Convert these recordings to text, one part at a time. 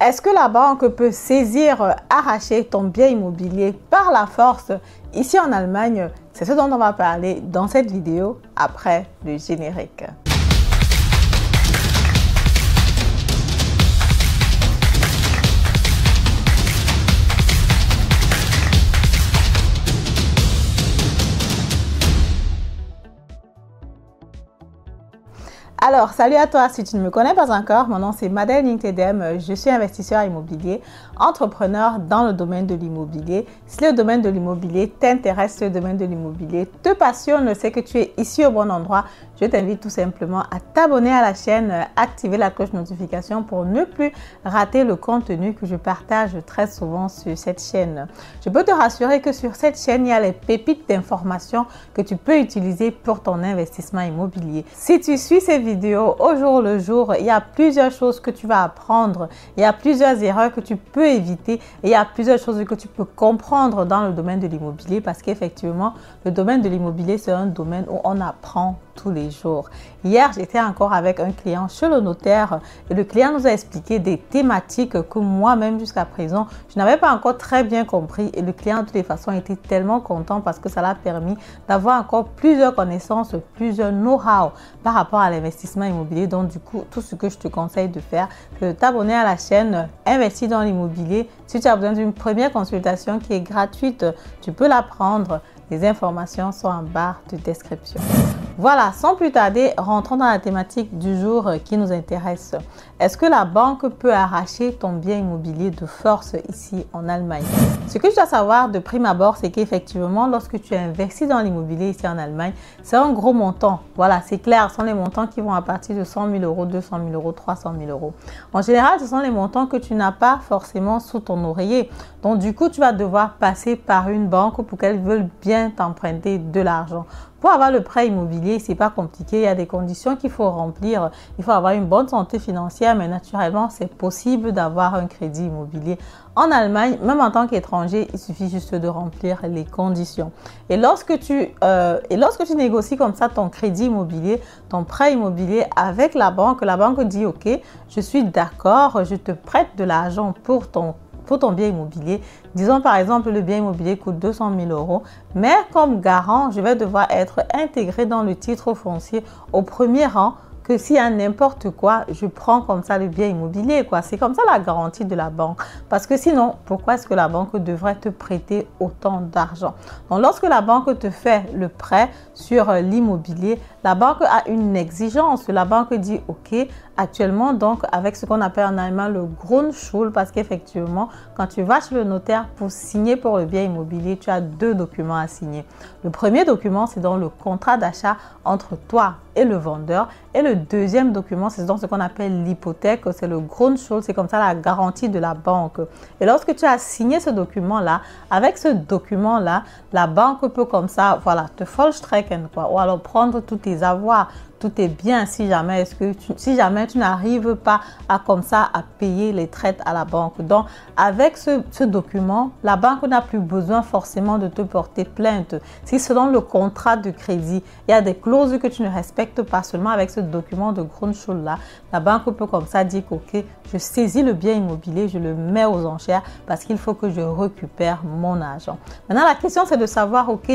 Est-ce que la banque peut saisir, arracher ton bien immobilier par la force ici en Allemagne? C'est ce dont on va parler dans cette vidéo après le générique. Alors, salut à toi, si tu ne me connais pas encore, mon nom c'est Madeleine Ntedem, je suis investisseur immobilier, entrepreneur dans le domaine de l'immobilier. Si le domaine de l'immobilier t'intéresse, le domaine de l'immobilier te passionne, c'est que tu es ici au bon endroit, je t'invite tout simplement à t'abonner à la chaîne, activer la cloche notification pour ne plus rater le contenu que je partage très souvent sur cette chaîne. Je peux te rassurer que sur cette chaîne, il y a les pépites d'informations que tu peux utiliser pour ton investissement immobilier. Si tu suis ces vidéos au jour le jour, il y a plusieurs choses que tu vas apprendre, il y a plusieurs erreurs que tu peux éviter et il y a plusieurs choses que tu peux comprendre dans le domaine de l'immobilier parce qu'effectivement, le domaine de l'immobilier, c'est un domaine où on apprend tous les jours. Hier, j'étais encore avec un client chez le notaire et le client nous a expliqué des thématiques que moi-même jusqu'à présent, je n'avais pas encore très bien compris et le client de toutes les façons était tellement content parce que ça l'a permis d'avoir encore plusieurs connaissances, plusieurs know-how par rapport à l'investissement immobilier. Donc du coup, tout ce que je te conseille de faire, c'est de t'abonner à la chaîne Investir dans l'immobilier. Si tu as besoin d'une première consultation qui est gratuite, tu peux la prendre. Les informations sont en barre de description. Voilà, sans plus tarder, rentrons dans la thématique du jour qui nous intéresse. Est-ce que la banque peut arracher ton bien immobilier de force ici en Allemagne? Ce que je dois savoir de prime abord, c'est qu'effectivement, lorsque tu investis dans l'immobilier ici en Allemagne, c'est un gros montant. Voilà, c'est clair, ce sont les montants qui vont à partir de 100 000 euros, 200 000 euros, 300 000 euros. En général, ce sont les montants que tu n'as pas forcément sous ton oreiller. Donc, du coup, tu vas devoir passer par une banque pour qu'elle veuille bien t'emprunter de l'argent. Pour avoir le prêt immobilier, c'est pas compliqué. Il y a des conditions qu'il faut remplir. Il faut avoir une bonne santé financière, mais naturellement, c'est possible d'avoir un crédit immobilier en Allemagne. Même en tant qu'étranger, il suffit juste de remplir les conditions. Et lorsque tu négocies comme ça ton crédit immobilier, ton prêt immobilier avec la banque dit « Ok, je suis d'accord, je te prête de l'argent pour ton bien immobilier. Disons par exemple, le bien immobilier coûte 200 000 euros, mais comme garant, je vais devoir être intégré dans le titre foncier au premier rang que s'il y a n'importe quoi, je prends comme ça le bien immobilier, quoi. C'est comme ça la garantie de la banque. Parce que sinon, pourquoi est-ce que la banque devrait te prêter autant d'argent? Donc, lorsque la banque te fait le prêt sur l'immobilier, la banque a une exigence. La banque dit, OK, actuellement, donc, avec ce qu'on appelle en allemand le Grundschuld, parce qu'effectivement, quand tu vas chez le notaire pour signer pour le bien immobilier, tu as deux documents à signer. Le premier document, c'est donc le contrat d'achat entre toi et le vendeur. Et le deuxième document, c'est donc ce qu'on appelle l'hypothèque, c'est le Grundschuld, c'est comme ça la garantie de la banque. Et lorsque tu as signé ce document-là, avec ce document-là, la banque peut comme ça, voilà, te vollstrecken, quoi, ou alors prendre tous tes avoirs, tout est bien si jamais tu n'arrives pas à comme ça à payer les traites à la banque. Donc avec ce document, la banque n'a plus besoin forcément de te porter plainte. Si selon le contrat de crédit, il y a des clauses que tu ne respectes pas, seulement avec ce document de Grundschuld là, la banque peut comme ça dire OK, je saisis le bien immobilier, je le mets aux enchères parce qu'il faut que je récupère mon argent. Maintenant la question c'est de savoir OK,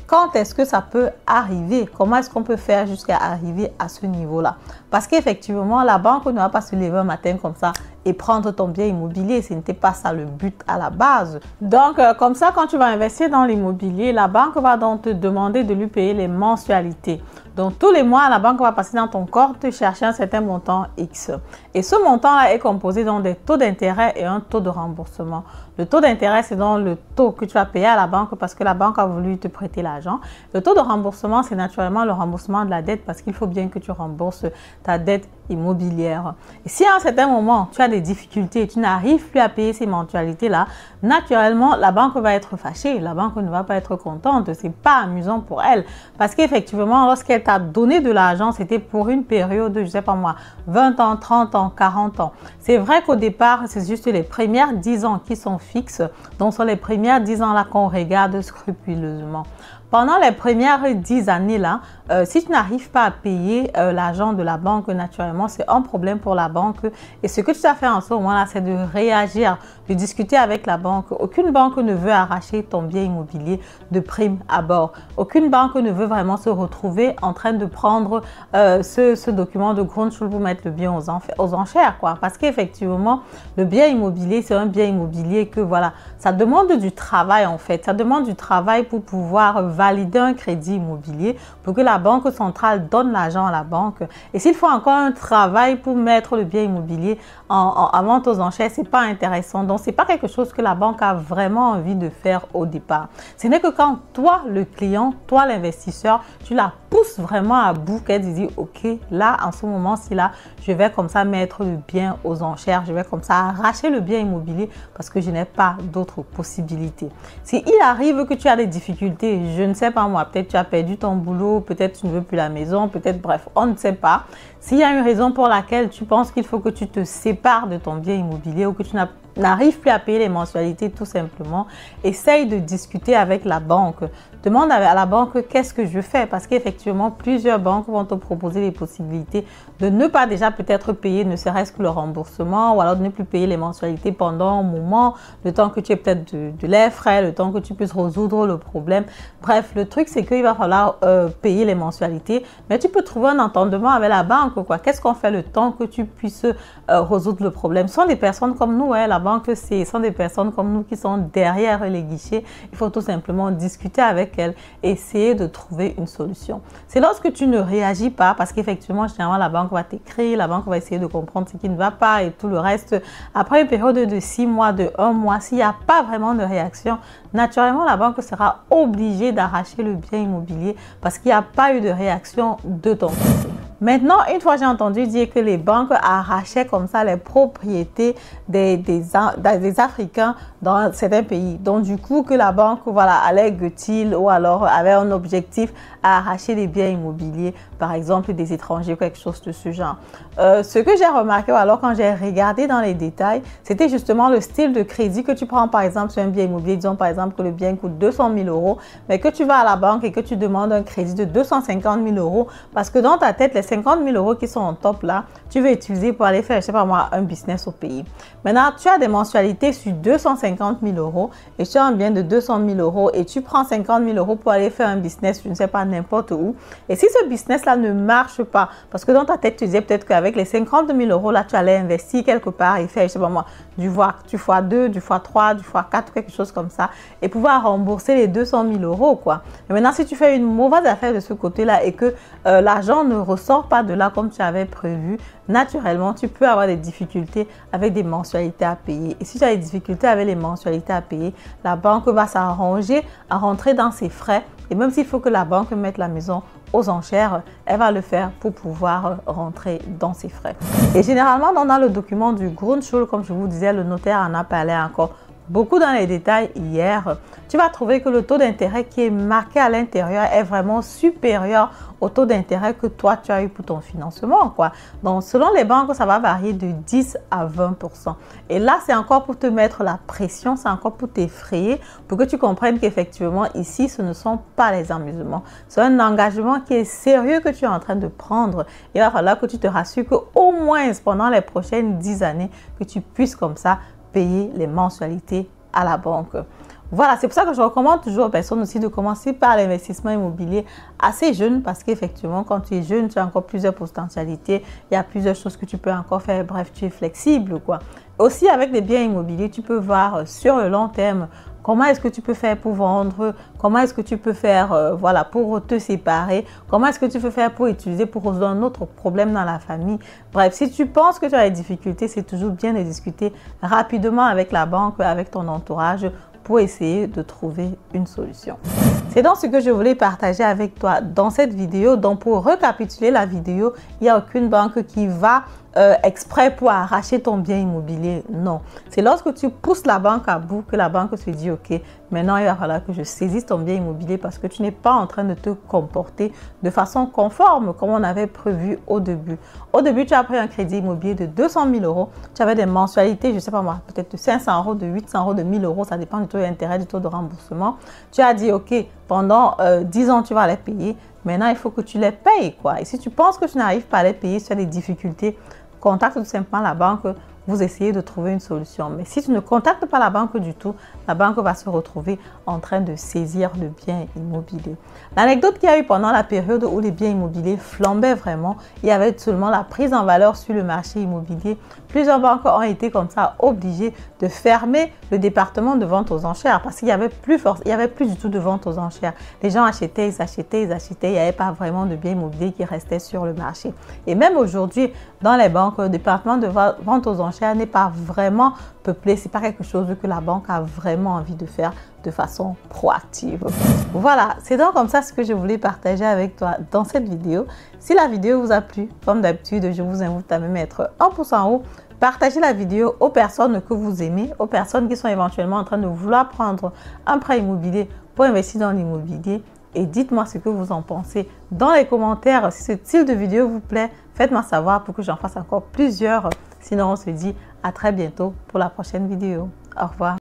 quand est-ce que ça peut arriver? Comment est-ce qu'on peut faire jusqu'à arriver à ce niveau-là? Parce qu'effectivement, la banque ne va pas se lever un matin comme ça et prendre ton bien immobilier. Ce n'était pas ça le but à la base. Donc, comme ça, quand tu vas investir dans l'immobilier, la banque va donc te demander de lui payer les mensualités. Donc, tous les mois, la banque va passer dans ton compte te chercher un certain montant X. Et ce montant-là est composé donc des taux d'intérêt et un taux de remboursement. Le taux d'intérêt, c'est donc le taux que tu vas payer à la banque parce que la banque a voulu te prêter l'argent. Le taux de remboursement, c'est naturellement le remboursement de la dette parce qu'il faut bien que tu rembourses ta dette immobilière. Et si à un certain moment, tu as des difficultés et tu n'arrives plus à payer ces mensualités-là, naturellement, la banque va être fâchée. La banque ne va pas être contente. C'est pas amusant pour elle. Parce qu'effectivement, lorsqu'elle t'a donné de l'argent, c'était pour une période de, je sais pas moi, 20 ans, 30 ans, 40 ans. C'est vrai qu'au départ, c'est juste les premières 10 ans qui sont fixes. Donc, ce sont les premières 10 ans-là qu'on regarde scrupuleusement. Pendant les premières 10 années là, si tu n'arrives pas à payer l'argent de la banque, naturellement, c'est un problème pour la banque. Et ce que tu dois faire en ce moment-là, c'est de réagir, de discuter avec la banque. Aucune banque ne veut arracher ton bien immobilier de prime abord. Aucune banque ne veut vraiment se retrouver en train de prendre ce document de Grundschuld pour mettre le bien aux enchères, quoi. Parce qu'effectivement, le bien immobilier, c'est un bien immobilier que, voilà, ça demande du travail, en fait. Ça demande du travail pour pouvoir valider un crédit immobilier, pour que la banque centrale donne l'argent à la banque. Et s'il faut encore un travail pour mettre le bien immobilier en vente aux enchères, c'est pas intéressant. Donc, c'est pas quelque chose que la banque a vraiment envie de faire au départ. Ce n'est que quand toi, le client, toi, l'investisseur, tu la pousses vraiment à bout, qu'elle te dit, OK, là, en ce moment-ci, là, je vais comme ça mettre le bien aux enchères, je vais comme ça arracher le bien immobilier parce que je n'ai pas d'autres possibilités. S'il arrive que tu as des difficultés, je ne sais pas moi, peut-être tu as perdu ton boulot, peut-être tu ne veux plus la maison, peut-être, bref, on ne sait pas. S'il y a une raison pour laquelle tu penses qu'il faut que tu te sépares de ton bien immobilier ou que tu n'arrives plus à payer les mensualités, tout simplement, essaye de discuter avec la banque. Demande à la banque qu'est-ce que je fais, parce qu'effectivement, plusieurs banques vont te proposer les possibilités de ne pas déjà peut-être payer ne serait-ce que le remboursement ou alors de ne plus payer les mensualités pendant un moment, le temps que tu aies peut-être de les frais, le temps que tu puisses résoudre le problème. Bref, le truc, c'est qu'il va falloir payer les mensualités, mais tu peux trouver un entendement avec la banque, quoi. Qu'est-ce qu'on fait le temps que tu puisses résoudre le problème? Ce sont des personnes comme nous, hein, la banque, ce sont des personnes comme nous qui sont derrière les guichets. Il faut tout simplement discuter avec elles, essayer de trouver une solution. C'est lorsque tu ne réagis pas, parce qu'effectivement, généralement, la banque va t'écrire, la banque va essayer de comprendre ce qui ne va pas et tout le reste. Après une période de 6 mois, de 1 mois, s'il n'y a pas vraiment de réaction, naturellement, la banque sera obligée d'arracher le bien immobilier parce qu'il n'y a pas eu de réaction de ton côté. Maintenant, une fois j'ai entendu dire que les banques arrachaient comme ça les propriétés des Africains dans certains pays. Donc du coup que la banque, voilà, allait gueule ou alors avait un objectif à arracher les biens immobiliers, par exemple des étrangers ou quelque chose de ce genre. Ce que j'ai remarqué alors quand j'ai regardé dans les détails, c'était justement le style de crédit que tu prends par exemple sur un bien immobilier. Disons par exemple que le bien coûte 200 000 €, mais que tu vas à la banque et que tu demandes un crédit de 250 000 € parce que dans ta tête, les 50 000 € qui sont en top là, tu veux utiliser pour aller faire, je sais pas moi, un business au pays. Maintenant, tu as des mensualités sur 250 000 € et tu as un bien de 200 000 € et tu prends 50 000 € pour aller faire un business, je ne sais pas, n'importe où. Et si ce business là ne marche pas, parce que dans ta tête, tu disais peut-être qu'avec les 50 000 € là, tu allais investir quelque part et faire, je sais pas moi, du x2, du x3, du x4, quelque chose comme ça et pouvoir rembourser les 200 000 € quoi. Et maintenant, si tu fais une mauvaise affaire de ce côté-là et que l'argent ne ressort pas de là comme tu avais prévu, naturellement, tu peux avoir des difficultés avec des mensualités à payer. Et si tu as des difficultés avec les mensualités à payer, la banque va s'arranger à rentrer dans ses frais. Et même s'il faut que la banque mette la maison aux enchères, elle va le faire pour pouvoir rentrer dans ses frais. Et généralement, dans le document du Grundschuld, comme je vous disais, le notaire en a parlé encore beaucoup dans les détails hier, tu vas trouver que le taux d'intérêt qui est marqué à l'intérieur est vraiment supérieur au taux d'intérêt que toi, tu as eu pour ton financement, quoi. Donc, selon les banques, ça va varier de 10 à 20 %. Et là, c'est encore pour te mettre la pression, c'est encore pour t'effrayer, pour que tu comprennes qu'effectivement, ici, ce ne sont pas les amusements. C'est un engagement qui est sérieux que tu es en train de prendre. Il va falloir que tu te rassures qu'au moins, pendant les prochaines 10 années, que tu puisses comme ça payer les mensualités à la banque. Voilà, c'est pour ça que je recommande toujours aux personnes aussi de commencer par l'investissement immobilier assez jeune parce qu'effectivement, quand tu es jeune, tu as encore plusieurs potentialités. Il y a plusieurs choses que tu peux encore faire. Bref, tu es flexible, quoi. Aussi, avec les biens immobiliers, tu peux voir sur le long terme comment est-ce que tu peux faire pour vendre, comment est-ce que tu peux faire voilà, pour te séparer, comment est-ce que tu peux faire pour utiliser pour résoudre un autre problème dans la famille. Bref, si tu penses que tu as des difficultés, c'est toujours bien de discuter rapidement avec la banque, avec ton entourage pour essayer de trouver une solution. C'est donc ce que je voulais partager avec toi dans cette vidéo. Donc, pour récapituler la vidéo, il n'y a aucune banque qui va exprès pour arracher ton bien immobilier. Non. C'est lorsque tu pousses la banque à bout que la banque se dit, OK, maintenant il va falloir que je saisisse ton bien immobilier parce que tu n'es pas en train de te comporter de façon conforme comme on avait prévu au début. Au début, tu as pris un crédit immobilier de 200 000 euros. Tu avais des mensualités, je ne sais pas moi, peut-être de 500 euros, de 800 euros, de 1000 euros. Ça dépend du taux d'intérêt, du taux de remboursement. Tu as dit, OK, pendant 10 ans, tu vas les payer. Maintenant, il faut que tu les payes, quoi. Et si tu penses que tu n'arrives pas à les payer, tu as des difficultés, contacte tout simplement la banque, vous essayez de trouver une solution. Mais si tu ne contactes pas la banque du tout, la banque va se retrouver en train de saisir le bien immobilier. L'anecdote qu'il y a eu pendant la période où les biens immobiliers flambaient vraiment, il y avait seulement la prise en valeur sur le marché immobilier. Plusieurs banques ont été comme ça obligées de fermer le département de vente aux enchères parce qu'il n'y avait plus du tout de vente aux enchères. Les gens achetaient, ils achetaient, ils achetaient. Il n'y avait pas vraiment de biens immobiliers qui restaient sur le marché. Et même aujourd'hui, dans les banques, le département de vente aux enchères n'est pas vraiment peuplé. Ce n'est pas quelque chose que la banque a vraiment envie de faire de façon proactive. Voilà, c'est donc comme ça ce que je voulais partager avec toi dans cette vidéo. Si la vidéo vous a plu, comme d'habitude, je vous invite à me mettre un pouce en haut. Partagez la vidéo aux personnes que vous aimez, aux personnes qui sont éventuellement en train de vouloir prendre un prêt immobilier pour investir dans l'immobilier. Et dites-moi ce que vous en pensez dans les commentaires. Si ce style de vidéo vous plaît, faites-moi savoir pour que j'en fasse encore plusieurs. Sinon, on se dit à très bientôt pour la prochaine vidéo. Au revoir.